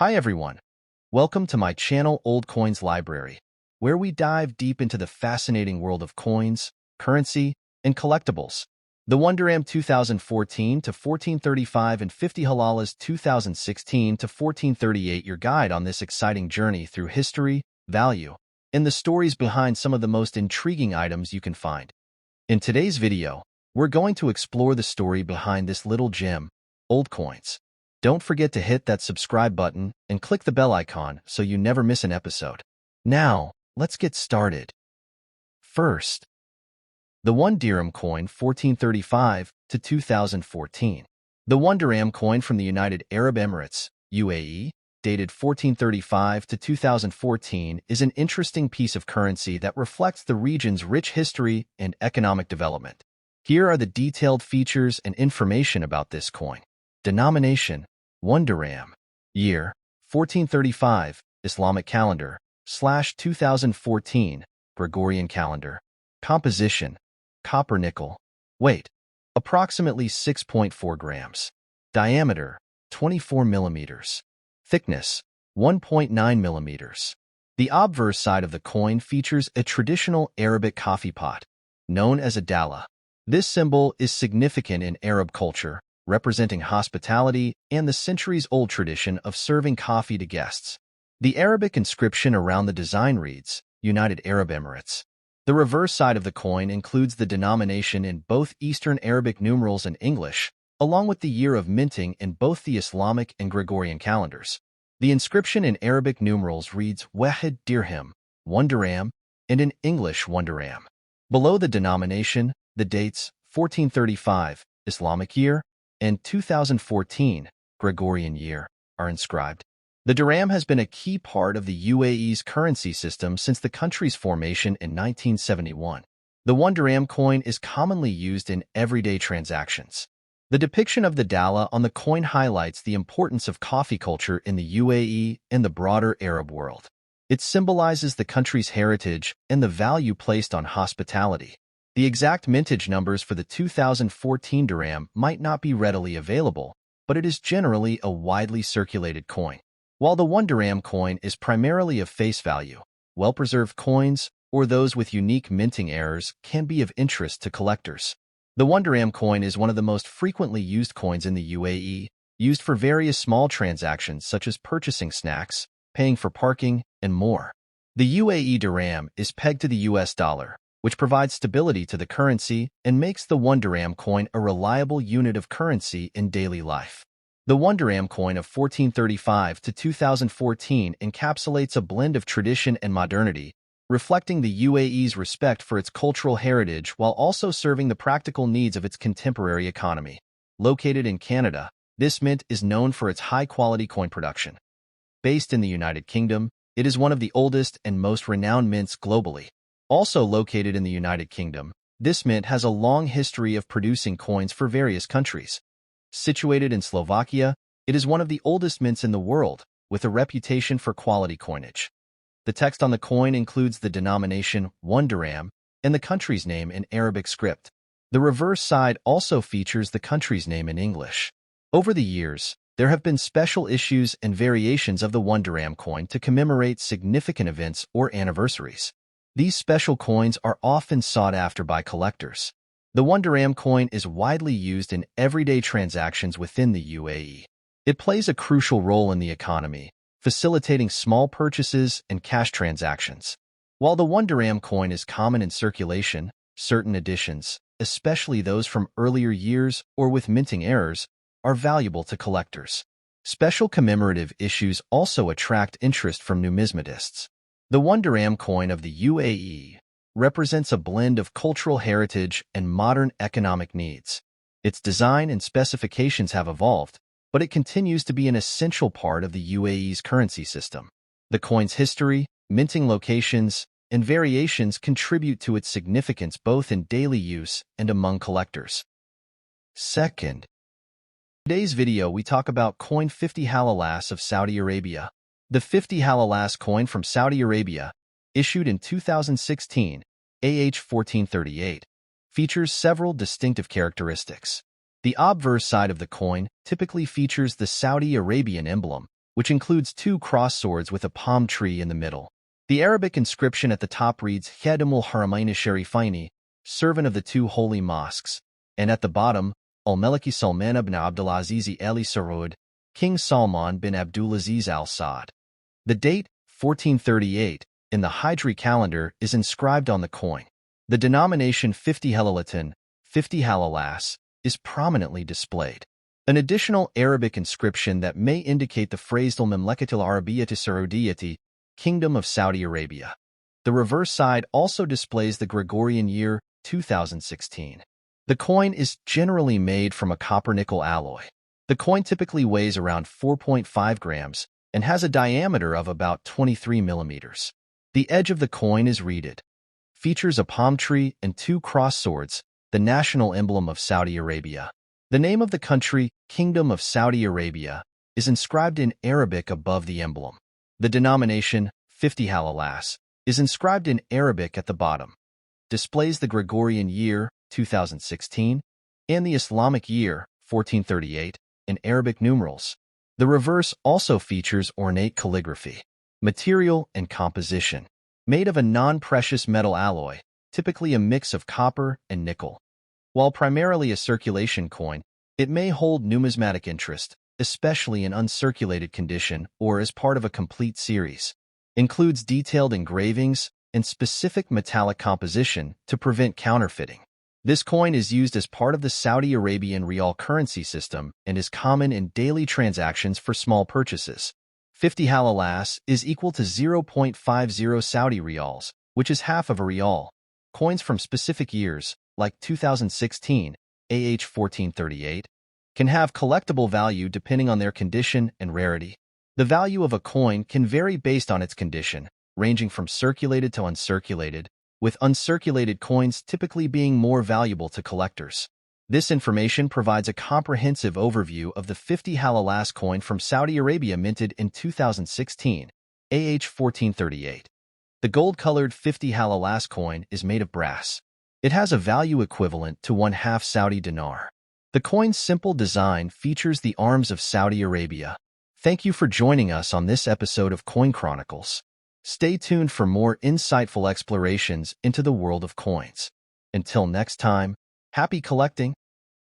Hi everyone, welcome to my channel Old Coins Library, where we dive deep into the fascinating world of coins, currency, and collectibles. The 1 Dirham 2014 to 1435 and 50 HALALAS 2016 to 1438, your guide on this exciting journey through history, value, and the stories behind some of the most intriguing items you can find. In today's video, we're going to explore the story behind this little gem, old coins. Don't forget to hit that subscribe button and click the bell icon so you never miss an episode. Now, let's get started. First, the 1 Dirham coin 1435 to 2014. The 1 Dirham coin from the United Arab Emirates, UAE, dated 1435 to 2014, is an interesting piece of currency that reflects the region's rich history and economic development. Here are the detailed features and information about this coin. Denomination: 1 Dirham. Year: 1435, Islamic calendar, /2014, Gregorian calendar. Composition: copper nickel. Weight: approximately 6.4 grams. Diameter: 24 millimeters. Thickness: 1.9 millimeters. The obverse side of the coin features a traditional Arabic coffee pot, known as a dala. This symbol is significant in Arab culture, representing hospitality and the centuries-old tradition of serving coffee to guests. The Arabic inscription around the design reads, United Arab Emirates. The reverse side of the coin includes the denomination in both Eastern Arabic numerals and English, along with the year of minting in both the Islamic and Gregorian calendars. The inscription in Arabic numerals reads Wahid Dirham, 1 Dirham, and in English 1 Dirham. Below the denomination, the dates 1435, Islamic year, and 2014, Gregorian year, are inscribed. The dirham has been a key part of the UAE's currency system since the country's formation in 1971. The 1 Dirham coin is commonly used in everyday transactions. The depiction of the dala on the coin highlights the importance of coffee culture in the UAE and the broader Arab world. It symbolizes the country's heritage and the value placed on hospitality. The exact mintage numbers for the 2014 dirham might not be readily available, but it is generally a widely circulated coin. While the 1 Dirham coin is primarily of face value, well-preserved coins, or those with unique minting errors, can be of interest to collectors. The 1 Dirham coin is one of the most frequently used coins in the UAE, used for various small transactions such as purchasing snacks, paying for parking, and more. The UAE dirham is pegged to the US dollar, which provides stability to the currency and makes the 1 Dirham coin a reliable unit of currency in daily life. The 1 Dirham coin of 1435 to 2014 encapsulates a blend of tradition and modernity, reflecting the UAE's respect for its cultural heritage while also serving the practical needs of its contemporary economy. Located in Canada, this mint is known for its high-quality coin production. Based in the United Kingdom, it is one of the oldest and most renowned mints globally. Also located in the United Kingdom, this mint has a long history of producing coins for various countries. Situated in Slovakia, it is one of the oldest mints in the world, with a reputation for quality coinage. The text on the coin includes the denomination 1 Dirham and the country's name in Arabic script. The reverse side also features the country's name in English. Over the years, there have been special issues and variations of the 1 Dirham coin to commemorate significant events or anniversaries. These special coins are often sought after by collectors. The 1 Dirham coin is widely used in everyday transactions within the UAE. It plays a crucial role in the economy, facilitating small purchases and cash transactions. While the 1 Dirham coin is common in circulation, certain editions, especially those from earlier years or with minting errors, are valuable to collectors. Special commemorative issues also attract interest from numismatists. The 1 Dirham coin of the UAE represents a blend of cultural heritage and modern economic needs. Its design and specifications have evolved, but it continues to be an essential part of the UAE's currency system. The coin's history, minting locations, and variations contribute to its significance both in daily use and among collectors. Second, in today's video we talk about coin 50 HALALAS of Saudi Arabia. The 50 HALALAS coin from Saudi Arabia, issued in 2016, AH 1438, features several distinctive characteristics. The obverse side of the coin typically features the Saudi Arabian emblem, which includes 2 cross swords with a palm tree in the middle. The Arabic inscription at the top reads Khadimul Haramain Sharifaini, servant of the 2 holy mosques, and at the bottom, Al-Maliki Salman ibn Abdulaziz Ali Saud, King Salman bin Abdulaziz Al Saud. The date, 1438, in the Hijri calendar is inscribed on the coin. The denomination 50 halalatin, 50 halalas, is prominently displayed. An additional Arabic inscription that may indicate the phrase Al-Mamlakatil Arabiyyati Saudiyyati, Kingdom of Saudi Arabia. The reverse side also displays the Gregorian year, 2016. The coin is generally made from a copper-nickel alloy. The coin typically weighs around 4.5 grams and has a diameter of about 23 millimeters. The edge of the coin is reeded. Features a palm tree and 2 cross swords, the national emblem of Saudi Arabia. The name of the country, Kingdom of Saudi Arabia, is inscribed in Arabic above the emblem. The denomination, 50 halalas, is inscribed in Arabic at the bottom. Displays the Gregorian year, 2016, and the Islamic year, 1438, in Arabic numerals. The reverse also features ornate calligraphy. Material and composition. Made of a non-precious metal alloy, typically a mix of copper and nickel. While primarily a circulation coin, it may hold numismatic interest, especially in uncirculated condition or as part of a complete series. Includes detailed engravings and specific metallic composition to prevent counterfeiting. This coin is used as part of the Saudi Arabian Riyal currency system and is common in daily transactions for small purchases. 50 halalas is equal to 0.50 Saudi riyals, which is half of a riyal. Coins from specific years, like 2016, AH 1438, can have collectible value depending on their condition and rarity. The value of a coin can vary based on its condition, ranging from circulated to uncirculated, with uncirculated coins typically being more valuable to collectors. This information provides a comprehensive overview of the 50 halalas coin from Saudi Arabia minted in 2016, AH 1438. The gold-colored 50 halalas coin is made of brass. It has a value equivalent to 1/2 Saudi dinar. The coin's simple design features the arms of Saudi Arabia. Thank you for joining us on this episode of Coin Chronicles. Stay tuned for more insightful explorations into the world of coins. Until next time, happy collecting!